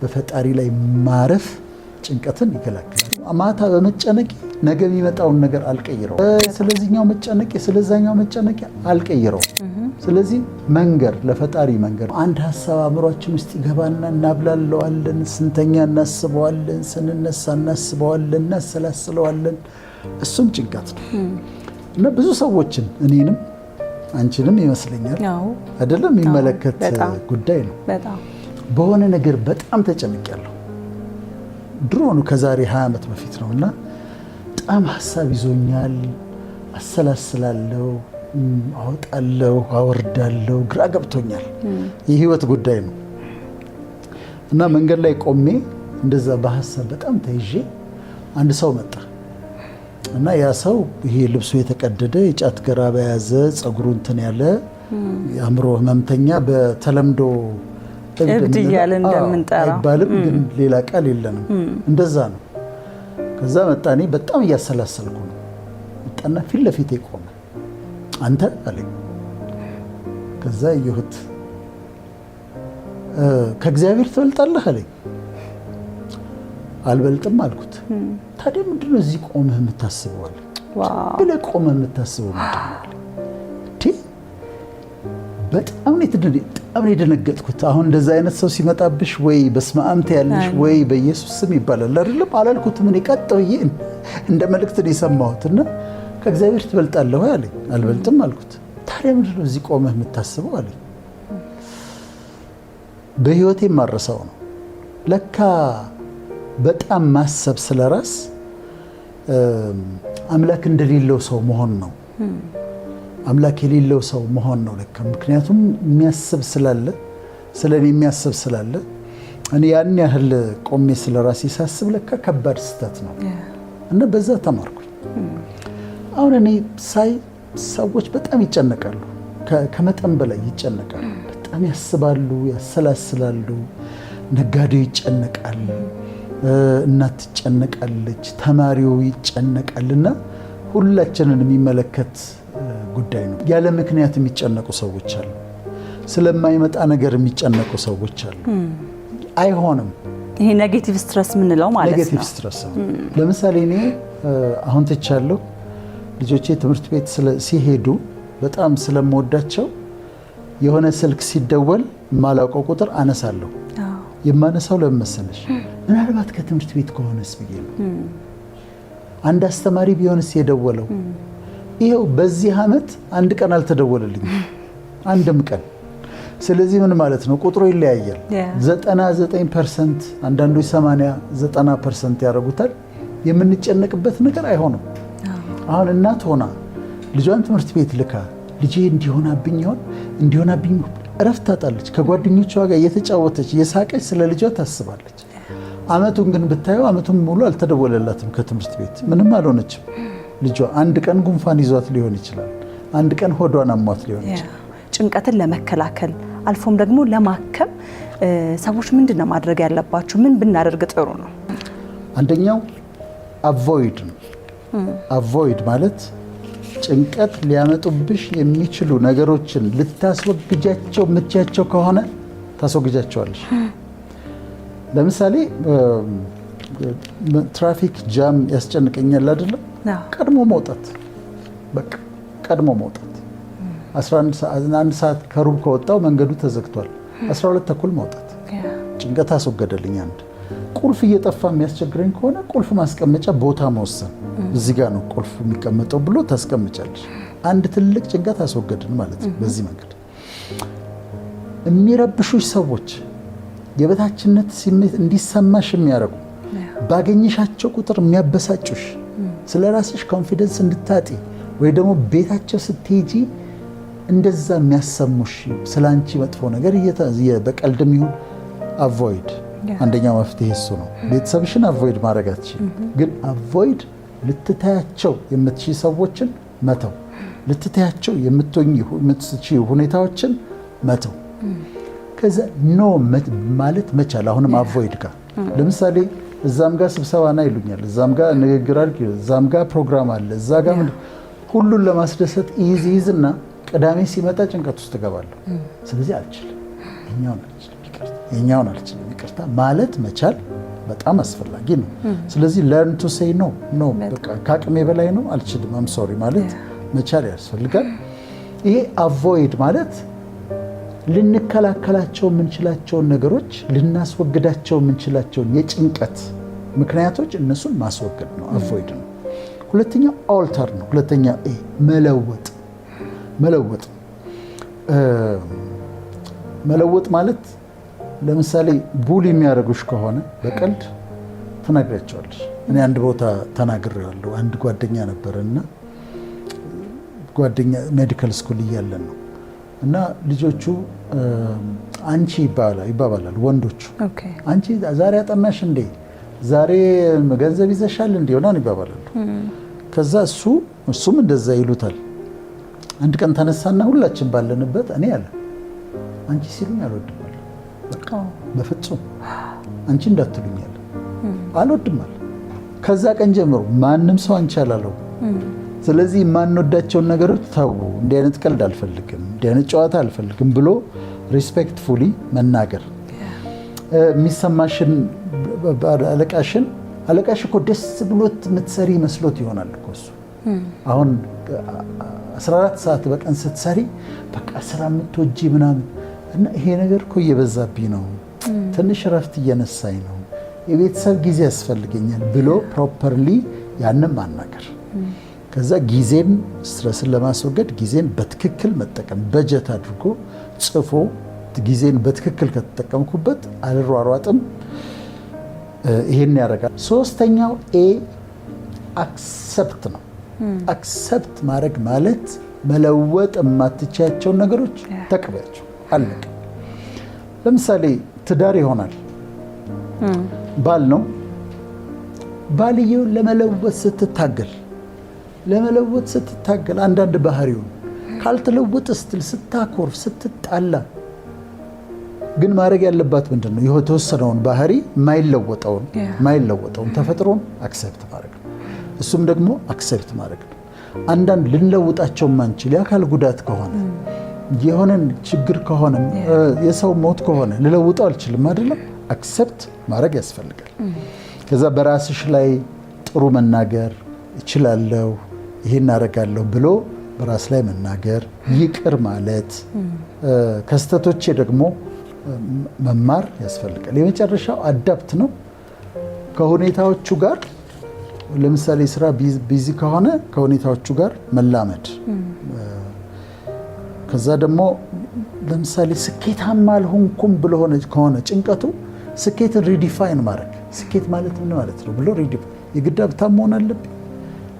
በፈጣሪ ላይ ማረፍ ጭንቀትን ይከላከላል። ማታ በመጨነቅ ነገ የሚመጣውን ነገር አልቀይረው። ስለዚህኛው መጨነቅ ስለዛኛው መጨነቅ አልቀይረው። ስለዚህ መንገር ለፈጣሪ መንገር። አንድ ሐሳብ አእምሯችን ውስጥ ይገባና እናብላለዋለን፣ ስንተኛ እናስበዋለን፣ ስንነሳ እናስበዋለን፣ እናሰላስለዋለን። እሱም ጭንቀት ነው እና ብዙ ሰዎችን እኔንም አንቺንም ይመስለኛል አይደለም የሚመለከት ጉዳይ ነው። በሆነ ነገር በጣም ተጨንቄያለሁ። ድሮ ነው ከዛሬ 20 ዓመት በፊት ነውና በጣም ሐሳብ ይዞኛል። አሰላስላለሁ፣ አወጣለሁ፣ አወርዳለሁ፣ ግራ ገብቶኛል። የህይወት ጉዳይ ነው እና መንገድ ላይ ቆሜ እንደዛ በሐሳብ በጣም ተይዤ አንድ ሰው መጣ እና ያ ሰው ይሄ ልብሱ የተቀደደ የጫት ገራባ ያዘ ጸጉሩ እንትን ያለ የአእምሮ ህመምተኛ በተለምዶ እብድ እያለ እንደምንጠራው አይባልም፣ ግን ሌላ ቃል የለንም። እንደዛ ነው። ከዛ መጣኔ በጣም እያሰላሰልኩ ነው። መጣና ፊት ለፊቴ ቆመ። አንተ አለኝ። ከዛ ይሁት ከእግዚአብሔር ትበልጣለህ አለኝ። አልበልጥም አልኩት። ታዲያ ምንድነው እዚህ ቆመህ የምታስበው አለ። ብለህ ቆመህ የምታስበው ምንድነው አለ። በጣም ነው የደነገጥኩት። አሁን እንደዛ አይነት ሰው ሲመጣብሽ ወይ በስመ አብ ትያለሽ ወይ በኢየሱስ ስም ይባላል አይደለም። አላልኩትም። እኔ ቀጥ ብዬ እንደ መልእክት ነው የሰማሁትና ከእግዚአብሔር ትበልጣለህ ወይ አለኝ። አልበልጥም አልኩት። ታዲያ ምንድነው እዚህ ቆመህ የምታስበው አለኝ። በህይወቴ ማረሳው ነው ለካ በጣም ማሰብ ስለራስ አምላክ እንደሌለው ሰው መሆን ነው። አምላክ የሌለው ሰው መሆን ነው ለካ። ምክንያቱም የሚያስብ ስላለ ስለኔ የሚያስብ ስላለ እኔ ያን ያህል ቆሜ ስለራሴ ሳስብ ለካ ከባድ ስህተት ነው እና በዛ ተማርኩኝ። አሁን እኔ ሳይ ሰዎች በጣም ይጨነቃሉ፣ ከመጠን በላይ ይጨነቃሉ። በጣም ያስባሉ፣ ያሰላስላሉ። ነጋዴው ይጨነቃል፣ እናት ትጨነቃለች፣ ተማሪው ይጨነቃልና ሁላችንን የሚመለከት ጉዳይ ነው። ያለ ምክንያት የሚጨነቁ ሰዎች አሉ። ስለማይመጣ ነገር የሚጨነቁ ሰዎች አሉ። አይሆንም። ይሄ ኔጌቲቭ ስትረስ ምንለው ማለት ነው። ኔጌቲቭ ስትረስ ለምሳሌ እኔ አሁን ተቻለሁ ልጆቼ ትምህርት ቤት ሲሄዱ በጣም ስለምወዳቸው የሆነ ስልክ ሲደወል ማላውቀው ቁጥር አነሳለሁ። የማነሳው ለምን መሰለሽ? ምናልባት ከትምህርት ቤት ከሆነስ ብዬ ነው። አንድ አስተማሪ ቢሆንስ የደወለው። ይሄው በዚህ ዓመት አንድ ቀን አልተደወለልኝም፣ አንድም ቀን። ስለዚህ ምን ማለት ነው? ቁጥሩ ይለያያል። 99% አንዳንዶች 80-90% ያደርጉታል። የምንጨነቅበት ነገር አይሆንም። አሁን እናት ሆና ልጇን ትምህርት ቤት ልካ ልጄ እንዲሆናብኝ ይሆን እንዲሆናብኝ እረፍት ታጣለች። ከጓደኞቿ ጋር እየተጫወተች እየሳቀች ስለ ልጇ ታስባለች። አመቱን ግን ብታየው አመቱን ሙሉ አልተደወለላትም ከትምህርት ቤት፣ ምንም አልሆነችም። ልጇ አንድ ቀን ጉንፋን ይዟት ሊሆን ይችላል፣ አንድ ቀን ሆዷን አሟት ሊሆን ይችላል። ጭንቀትን ለመከላከል አልፎም ደግሞ ለማከም ሰዎች ምንድነው ማድረግ ያለባቸው? ምን ብናደርግ ጥሩ ነው? አንደኛው አቮይድ ነው። አቮይድ ማለት ጭንቀት ሊያመጡብሽ የሚችሉ ነገሮችን ልታስወግጃቸው የምትችያቸው ከሆነ ታስወግጃቸዋለሽ። ለምሳሌ ትራፊክ ጃም ያስጨንቀኛል አይደለም? ቀድሞ መውጣት፣ በቃ ቀድሞ መውጣት። 1 ሰዓት ከሩብ ከወጣው መንገዱ ተዘግቷል። 12 ተኩል መውጣት ጭንቀት አስወገደልኝ። አንድ ቁልፍ እየጠፋ የሚያስቸግረኝ ከሆነ ቁልፍ ማስቀመጫ ቦታ መወሰን፣ እዚህ ጋር ነው ቁልፍ የሚቀመጠው ብሎ ታስቀምጫለሽ። አንድ ትልቅ ጭንቀት አስወገድን ማለት ነው። በዚህ መንገድ የሚረብሹሽ ሰዎች፣ የበታችነት ስሜት እንዲሰማሽ የሚያደርጉ፣ ባገኘሻቸው ቁጥር የሚያበሳጩሽ፣ ስለ ራስሽ ኮንፊደንስ እንድታጪ ወይ ደግሞ ቤታቸው ስትሄጂ እንደዛ የሚያሰሙሽ ስላንቺ መጥፎ ነገር በቀልድም ይሁን አቮይድ። አንደኛው መፍትሄ እሱ ነው። ቤተሰብሽን አቮይድ ማድረግ አትችይም፣ ግን አቮይድ ልትታያቸው የምትችይ ሰዎችን መተው፣ ልትታያቸው የምትችይ ሁኔታዎችን መተው። ከዛ ኖ ማለት መቻል። አሁንም አቮይድ ጋር ለምሳሌ እዛም ጋር ስብሰባና ይሉኛል፣ እዛም ጋር ንግግር አድርግ፣ እዛም ጋር ፕሮግራም አለ፣ እዛ ጋር ሁሉን ለማስደሰት ይዝና ቅዳሜ ሲመጣ ጭንቀት ውስጥ እገባለሁ። ስለዚህ አልችልም፣ እኛውን አልችልም፣ ይቅርታ የኛውን አልችልም ይቅርታ ማለት መቻል በጣም አስፈላጊ ነው። ስለዚህ learn to say no በቃ ከአቅሜ በላይ ነው አልችልም I'm sorry ማለት መቻል ያስፈልጋል። ይሄ avoid ማለት ልንከላከላቸው የምንችላቸውን ነገሮች ልናስወግዳቸው የምንችላቸውን የጭንቀት ምክንያቶች እነሱን ማስወገድ ነው፣ avoid ነው። ሁለተኛው alter ነው። ሁለተኛ መለወጥ ማለት ለምሳሌ ቡል የሚያደርጉሽ ከሆነ በቀልድ ትነግራቸዋለሽ። እኔ አንድ ቦታ ተናግሬዋለሁ። አንድ ጓደኛ ነበረና ጓደኛ ሜዲካል ስኩል እያለን ነው እና ልጆቹ አንቺ ይባባላል ወንዶቹ አንቺ ዛሬ አጠናሽ እንዴ ዛሬ ገንዘብ ይዘሻል እንዴ ሆናን ይባባላሉ። ከዛ እሱም እንደዛ ይሉታል። አንድ ቀን ተነሳና ሁላችን ባለንበት እኔ አለ አንቺ ሲሉኝ አልወድም አለ። በቃ በፍጹም አንቺ እንዳትሉኝ አለ አልወድም አለ። ከዛ ቀን ጀምሮ ማንም ሰው አንቺ አላለው። ስለዚህ የማንወዳቸውን ነገሮች ተው፣ እንዲህ አይነት ቀልድ አልፈልግም፣ እንዲህ አይነት ጨዋታ አልፈልግም ብሎ ሪስፔክትፉሊ መናገር። የሚሰማሽን አለቃሽ እኮ ደስ ብሎት የምትሰሪ መስሎት ይሆናል እኮ እሱ አሁን 14 ሰዓት በቀን ስትሰሪ በቃ ስራ የምትወጂ ምናምን እና ይሄ ነገር እኮ እየበዛብኝ ነው፣ ትንሽ እረፍት እየነሳኝ ነው፣ የቤተሰብ ጊዜ ያስፈልገኛል ብሎ ፕሮፐርሊ ያንን ማናገር። ከዛ ጊዜን ስትረስን ለማስወገድ ጊዜን በትክክል መጠቀም፣ በጀት አድርጎ ጽፎ ጊዜን በትክክል ከተጠቀምኩበት አልሯሯጥም፣ ይሄን ያደርጋል። ሶስተኛው አክሰፕት ነው። አክሰፕት ማድረግ ማለት መለወጥ የማትችያቸውን ነገሮች ተቀበያቸው፣ አለቀ። ለምሳሌ ትዳር ይሆናል፣ ባል ነው። ባልየውን ለመለወጥ ስትታገል አንዳንድ ባህሪውን ካልተለወጠ ስትል ስታኮርፍ፣ ስትጣላ ግን ማድረግ ያለባት ምንድን ነው? የተወሰነውን ባህሪ የማይለወጠውን ተፈጥሮን አክሰፕት ማድረግ ነው። እሱም ደግሞ አክሰፕት ማድረግ ነው። አንዳንድ ልንለውጣቸው ማንችል የአካል ጉዳት ከሆነ የሆነን ችግር ከሆነ የሰው ሞት ከሆነ ልለውጠው አልችልም አይደለም፣ አክሰፕት ማድረግ ያስፈልጋል። ከዛ በራስሽ ላይ ጥሩ መናገር እችላለሁ፣ ይሄን አደርጋለሁ ብሎ በራስ ላይ መናገር፣ ይቅር ማለት፣ ከስተቶቼ ደግሞ መማር ያስፈልጋል። የመጨረሻው አዳፕት ነው። ከሁኔታዎቹ ጋር ለምሳሌ ስራ ቢዚ ከሆነ ከሁኔታዎቹ ጋር መላመድ። ከዛ ደግሞ ለምሳሌ ስኬታማ አልሆንኩም ብሎ ከሆነ ጭንቀቱ ስኬትን ሪዲፋይን ማድረግ። ስኬት ማለት ምን ማለት ነው ብሎ የግድ ሀብታም መሆን አለብኝ፣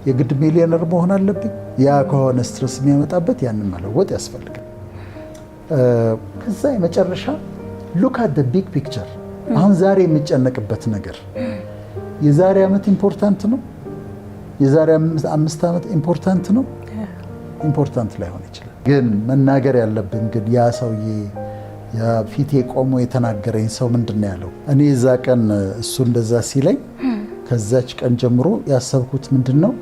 የግድ ሚሊዮነር መሆን አለብኝ። ያ ከሆነ ስትረስ የሚያመጣበት ያንን መለወጥ ያስፈልጋል። ከዛ የመጨረሻ ሉክ አት ዘ ቢግ ፒክቸር። አሁን ዛሬ የሚጨነቅበት ነገር የዛሬ ዓመት ኢምፖርታንት ነው፣ የዛሬ 5 ዓመት ኢምፖርታንት ነው፣ ኢምፖርታንት ላይሆን ይችላል። ግን መናገር ያለብን ግን ያ ሰውዬ ፊቴ ቆሞ የተናገረኝ ሰው ምንድን ነው ያለው? እኔ እዛ ቀን እሱ እንደዛ ሲለኝ ከዛች ቀን ጀምሮ ያሰብኩት ምንድን ነው፣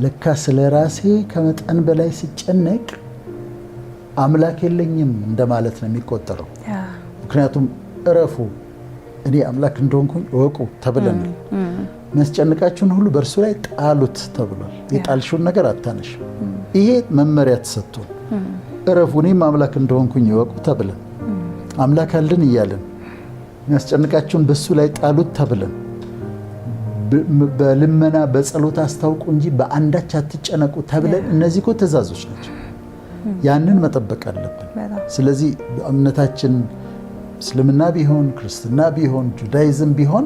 ለካ ስለ ራሴ ከመጠን በላይ ሲጨነቅ አምላክ የለኝም እንደማለት ነው የሚቆጠረው። ምክንያቱም እረፉ እኔ አምላክ እንደሆንኩኝ እወቁ ተብለናል። የሚያስጨንቃችሁን ሁሉ በእርሱ ላይ ጣሉት ተብሏል። የጣልሽውን ነገር አታነሽ። ይሄ መመሪያ ተሰጥቶን እረፉ እኔም አምላክ እንደሆንኩኝ እወቁ ተብለን አምላክ አለን እያለን የሚያስጨንቃችሁን በእሱ ላይ ጣሉት ተብለን በልመና በጸሎት አስታውቁ እንጂ በአንዳች አትጨነቁ ተብለን እነዚህ እኮ ትእዛዞች ናቸው። ያንን መጠበቅ አለብን። ስለዚህ እምነታችን እስልምና ቢሆን ክርስትና ቢሆን ጁዳይዝም ቢሆን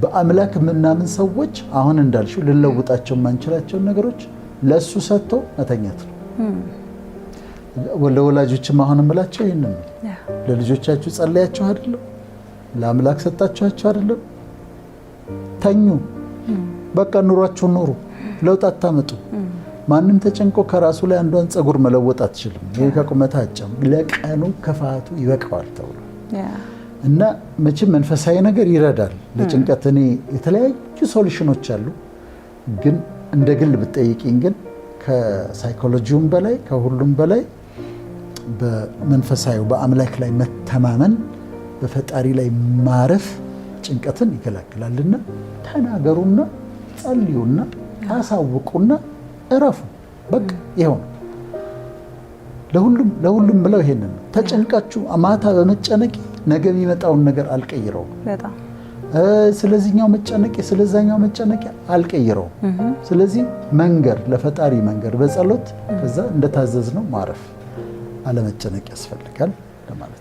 በአምላክ የምናምን ሰዎች አሁን እንዳልሽው ልንለውጣቸው የማንችላቸውን ነገሮች ለእሱ ሰጥቶ መተኛት ነው። ለወላጆችም አሁን እምላቸው ይህንን ነው። ለልጆቻችሁ ጸለያችሁ አይደለም? ለአምላክ ሰጣችኋቸው አይደለም? ተኙ፣ በቃ ኑሯችሁን ኑሩ፣ ለውጥ አታመጡ። ማንም ተጨንቆ ከራሱ ላይ አንዷን ፀጉር መለወጥ አትችልም። ይሄ ከቁመት አጨም ለቀኑ ክፋቱ ይበቃዋል ተብሎ እና መቼም መንፈሳዊ ነገር ይረዳል ለጭንቀት። እኔ የተለያዩ ሶሉሽኖች አሉ፣ ግን እንደ ግል ብትጠይቂኝ ግን ከሳይኮሎጂውም በላይ ከሁሉም በላይ በመንፈሳዊው በአምላክ ላይ መተማመን በፈጣሪ ላይ ማረፍ ጭንቀትን ይከላከላልና ተናገሩና ጸልዩና ካሳውቁና እረፉ። በቃ ይሄው ነው። ለሁሉም ብለው ይሄንን ነው። ተጨንቃችሁ ማታ በመጨነቅ ነገ የሚመጣውን ነገር አልቀይረውም። በጣም ስለዚህኛው መጨነቅ ስለዛኛው መጨነቅ አልቀይረውም። ስለዚህ መንገር ለፈጣሪ መንገር በጸሎት ከዛ እንደታዘዝነው ማረፍ አለመጨነቅ ያስፈልጋል ለማለት